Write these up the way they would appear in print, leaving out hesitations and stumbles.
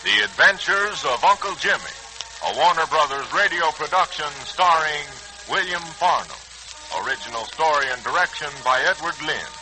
The Adventures of Uncle Jimmy, a Warner Brothers radio production starring William Farnum. Original story and direction by Edward Lynn.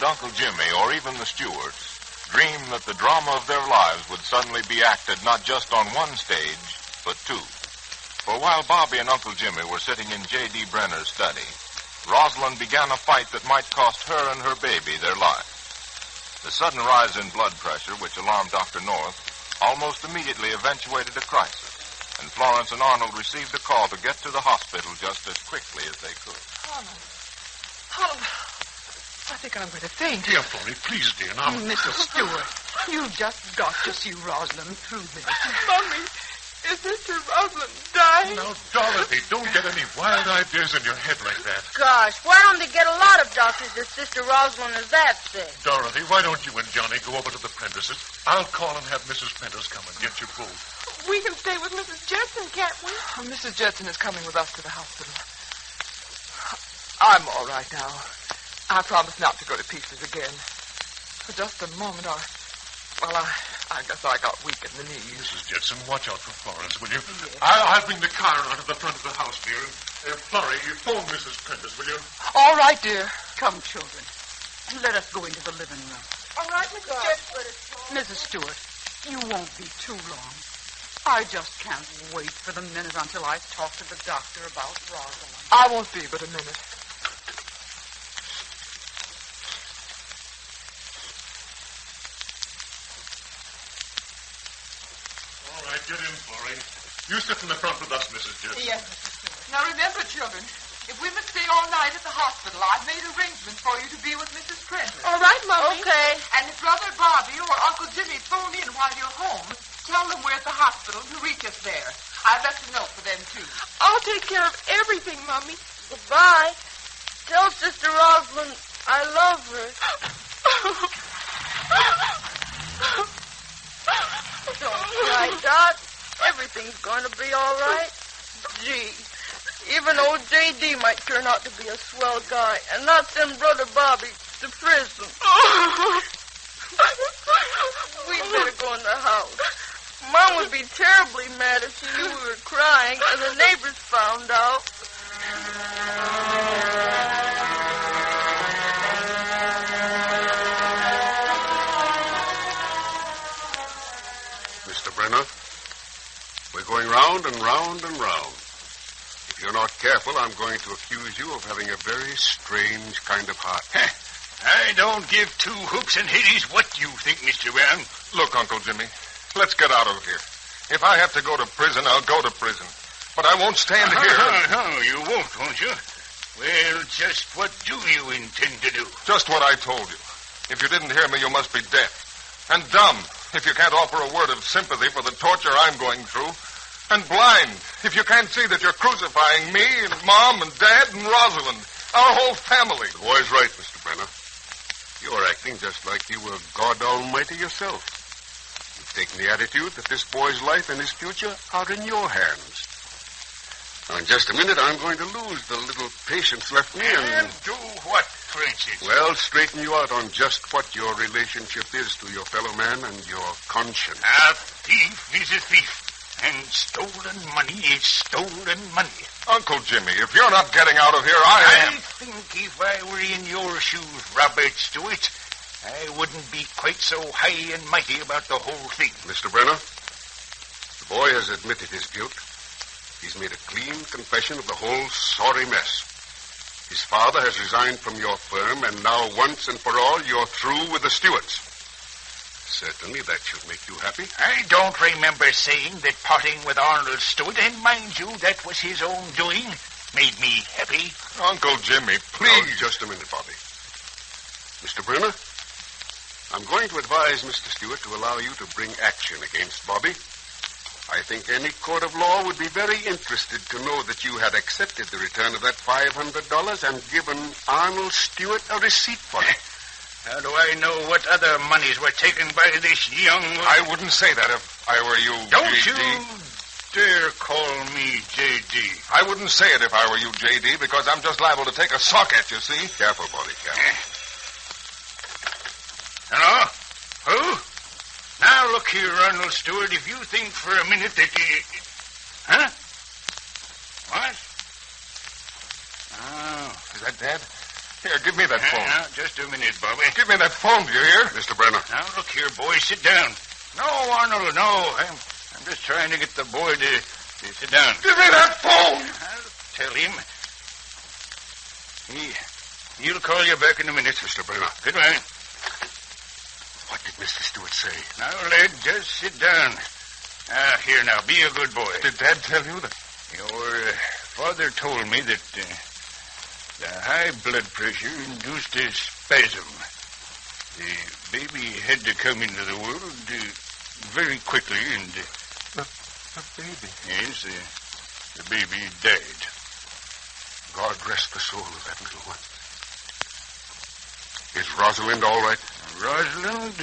Uncle Jimmy, or even the stewards, dreamed that the drama of their lives would suddenly be acted not just on one stage, but two. For while Bobby and Uncle Jimmy were sitting in J.D. Brenner's study, Rosalind began a fight that might cost her and her baby their lives. The sudden rise in blood pressure, which alarmed Dr. North, almost immediately eventuated a crisis, and Florence and Arnold received a call to get to the hospital just as quickly as they could. Arnold, I think I'm going to faint. Dear Florrie, please, dear, now. Mrs. Stewart, you've just got to see Rosalind through this. Mommy, is Sister Rosalind dying? Now, Dorothy, don't get any wild ideas in your head like that. Gosh, why don't they get a lot of doctors if Sister Rosalind is that sick? Dorothy, why don't you and Johnny go over to the Prentices? I'll call and have Mrs. Prentice come and get you both. We can stay with Mrs. Jetson, can't we? Oh, Mrs. Jetson is coming with us to the hospital. I'm all right now. I promise not to go to pieces again. For just a moment, I guess I got weak in the knees. Mrs. Jetson, watch out for Florence, will you? Yes. I'll bring the car around to the front of the house, dear. Florrie, you phone Mrs. Prentice, will you? All right, dear. Come, children. Let us go into the living room. All right, Mrs. Jetson. Mrs. Stewart, you won't be too long. I just can't wait for the minute until I talk to the doctor about Rosalind. I won't be but a minute. Get in, Florrie. You sit in the front with us, Mrs. Jetson. Yes, Mrs. Stewart. Now, remember, children, if we must stay all night at the hospital, I've made arrangements for you to be with Mrs. Prentice. All right, Mommy. Okay. And if Brother Bobby or Uncle Jimmy phone in while you're home, tell them we're at the hospital to reach us there. I've left a note for them, too. I'll take care of everything, Mommy. Goodbye. Tell Sister Rosalind I love her. Don't cry, Dot. Everything's going to be all right. Gee, even old J.D. might turn out to be a swell guy and not send Brother Bobby to prison. We'd better go in the house. Mom would be terribly mad if she knew we were crying and the neighbors found out. Mr. Brenner, we're going round and round and round. If you're not careful, I'm going to accuse you of having a very strange kind of heart. I don't give two hooks and hitties what you think, Mr. Brown. Look, Uncle Jimmy, let's get out of here. If I have to go to prison, I'll go to prison. But I won't stand here. No, you won't you? Well, just what do you intend to do? Just what I told you. If you didn't hear me, you must be deaf. And dumb, if you can't offer a word of sympathy for the torture I'm going through. And blind, If you can't see that you're crucifying me and Mom and Dad and Rosalind, our whole family. The boy's right, Mr. Brenner. You're acting just like you were God Almighty yourself. You've taken the attitude that this boy's life and his future are in your hands. Now, in just a minute, I'm going to lose the little patience left me And do what, Francis? well, straighten you out on just what your relationship is to your fellow man and your conscience. A thief is a thief. And stolen money is stolen money. Uncle Jimmy, if you're not getting out of here, I am. I think if I were in your shoes, Robert Stewart, I wouldn't be quite so high and mighty about the whole thing. Mr. Brenner, the boy has admitted his guilt. He's made a clean confession of the whole sorry mess. His father has resigned from your firm, and now once and for all, you're through with the Stewarts. Certainly that should make you happy. I don't remember saying that parting with Arnold Stewart, and mind you, that was his own doing, made me happy. Uncle Jimmy, Now, please. just a minute, Bobby. Mr. Brenner, I'm going to advise Mr. Stewart to allow you to bring action against Bobby. I think any court of law would be very interested to know that you had accepted the return of that $500 and given Arnold Stewart a receipt for it. How do I know what other monies were taken by this young... I wouldn't say that if I were you, Don't J.D. you dare call me J.D. I wouldn't say it if I were you, J.D., because I'm just liable to take a sock at you, see? Careful, Bobby, careful. Hello? Who? Now, look here, Arnold Stewart, if you think for a minute that you... Huh? What? Oh. Is that Dad? Here, give me that phone. Now, just a minute, Bobby. Give me that phone, do you hear? Mr. Brenner. Now, look here, boy, sit down. No, Arnold, no. I'm just trying to get the boy to sit down. Give me that phone! I'll tell him. He'll call you back in a minute. Mr. Brenner. Good night. What did Mr. Stewart say? Now, lad, just sit down. Here now, be a good boy. Did Dad tell you that? Your father told me that the high blood pressure induced a spasm. The baby had to come into the world very quickly, and... The baby? Yes, the baby died. God rest the soul of that little one. Is Rosalind all right? Rosalind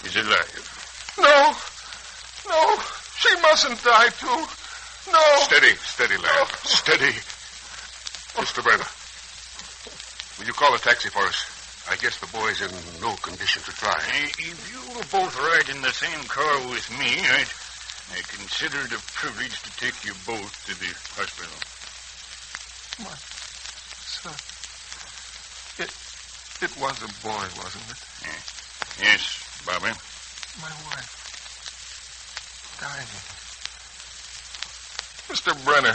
is alive. No. No. She mustn't die, too. No. Steady, lad. Steady. Mr. Brenner, will you call a taxi for us? I guess the boy's in no condition to drive. If you will both ride in the same car with me, I consider it a privilege to take you both to the hospital. My son. It was a boy, wasn't it? Yes, Bobby. My wife. Dying. Mr. Brenner,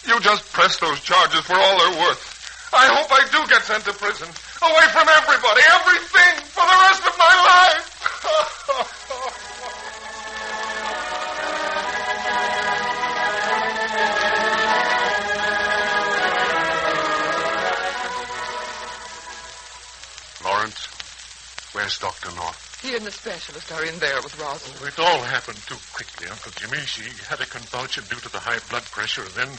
you just press those charges for all they're worth. I hope I do get sent to prison. Away from everybody, everything, for the rest of my life. Lawrence, where's Dr. North? He and the specialist are in there with Rosalind. It all happened too quickly, Uncle Jimmy. She had a convulsion due to the high blood pressure, and then,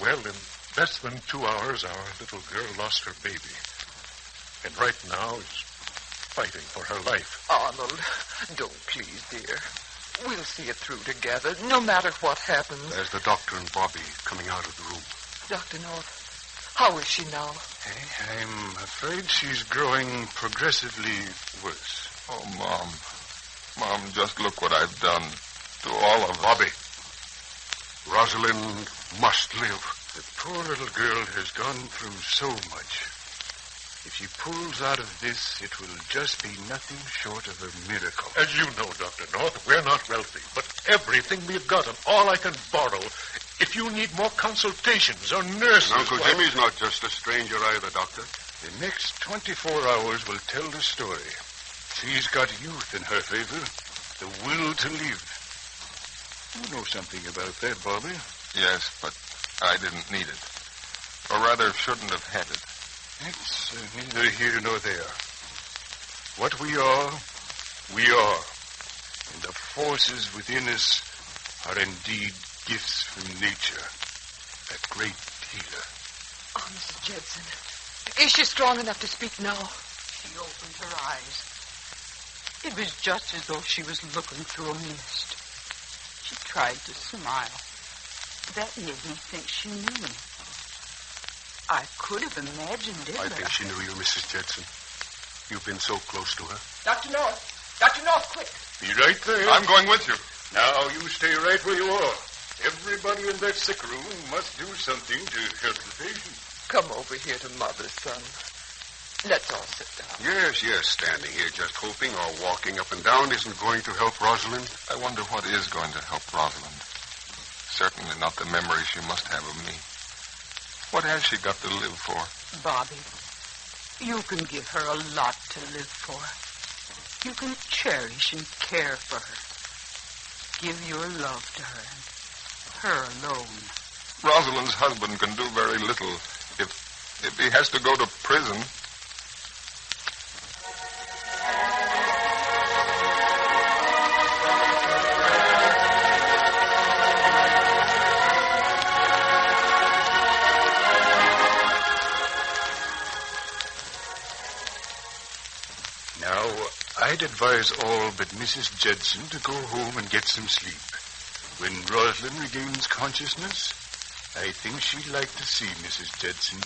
well, in less than 2 hours, our little girl lost her baby. And right now is fighting for her life. Arnold, don't please, dear. We'll see it through together, no matter what happens. There's the doctor and Bobby coming out of the room. Dr. North, how is she now? I'm afraid she's growing progressively worse. Oh, Mom. Mom, just look what I've done to all of us. Bobby, Rosalind must live. The poor little girl has gone through so much. If she pulls out of this, it will just be nothing short of a miracle. As you know, Dr. North, we're not wealthy, but everything we've got and all I can borrow. If you need more consultations or nurses... And Uncle Jimmy's not just a stranger either, Doctor. The next 24 hours will tell the story. She's got youth in her favor, the will to live. You know something about that, Bobby? Yes, but I didn't need it. Or rather, shouldn't have had it. It's neither here nor there. What we are, we are. And the forces within us are indeed gifts from nature. A great healer. Oh, Mrs. Judson. Is she strong enough to speak now? She opened her eyes. It was just as though she was looking through a mist. She tried to smile. That made me think she knew me. I could have imagined it. I think she knew you, Mrs. Judson. You've been so close to her. Dr. North. Dr. North, quick. Be right there. I'm going with you. Now, you stay right where you are. Everybody in that sick room must do something to help the patient. Come over here to Mother, son. Let's all sit down. Yes. Standing here just hoping or walking up and down isn't going to help Rosalind. I wonder what is going to help Rosalind. Certainly not the memory she must have of me. What has she got to live for? Bobby, you can give her a lot to live for. You can cherish and care for her. Give your love to her, and her alone. Rosalind's husband can do very little if he has to go to prison. Now, I'd advise all but Mrs. Judson to go home and get some sleep. When Rosalind regains consciousness, I think she'd like to see Mrs. Judson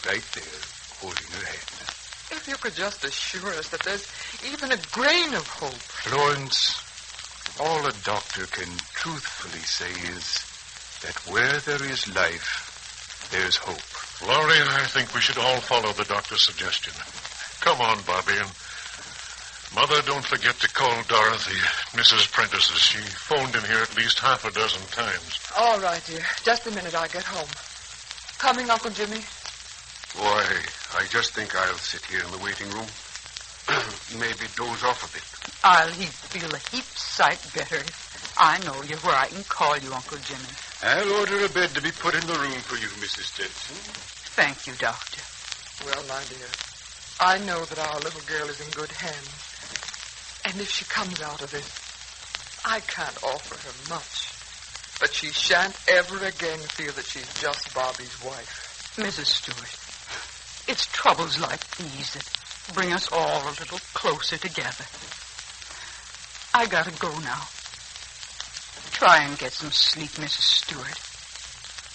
right there, holding her hand. If you could just assure us that there's even a grain of hope. Florence, all a doctor can truthfully say is that where there is life, there's hope. Laurie, I think we should all follow the doctor's suggestion. Come on, Bobby, and Mother, don't forget to call Dorothy, Mrs. Prentice's. She phoned in here at least half a dozen times. All right, dear. Just a minute, I get home. Coming, Uncle Jimmy? Why, I just think I'll sit here in the waiting room. Maybe doze off a bit. I'll feel a heap sight better if I know you where I can call you, Uncle Jimmy. I'll order a bed to be put in the room for you, Mrs. Judson. Thank you, Doctor. Well, my dear, I know that our little girl is in good hands. And if she comes out of this, I can't offer her much. But she shan't ever again feel that she's just Bobby's wife. Mrs. Stewart, it's troubles like these that bring us all a little closer together. I gotta go now. Try and get some sleep, Mrs. Stewart.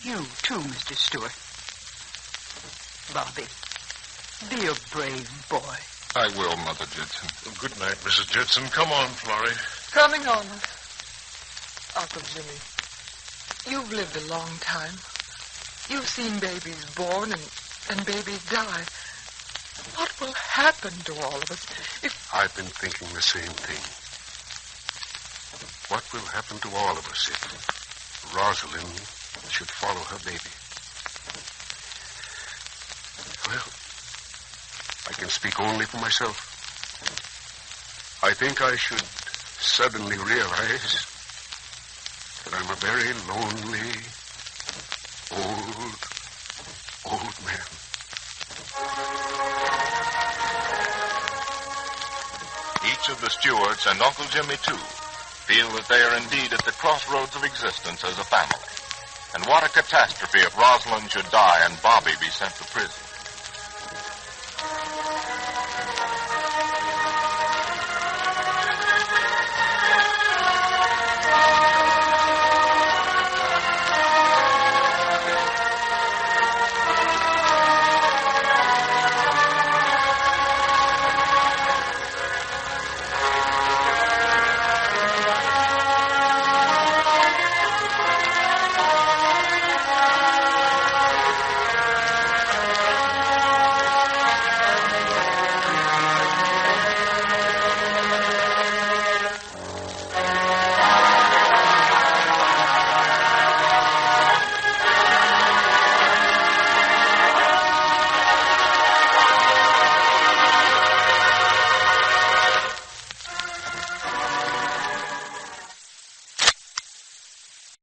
You, too, Mr. Stewart. Bobby, be a brave boy. I will, Mother Judson. Good night, Mrs. Judson. Come on, Florrie. Coming on. Uncle Jimmy, you've lived a long time. You've seen babies born and babies die. What will happen to all of us if... I've been thinking the same thing. What will happen to all of us if Rosalind should follow her baby? Well, I can speak only for myself. I think I should suddenly realize that I'm a very lonely, old man. Each of the Stewarts and Uncle Jimmy, too, feel that they are indeed at the crossroads of existence as a family. And what a catastrophe if Rosalind should die and Bobby be sent to prison.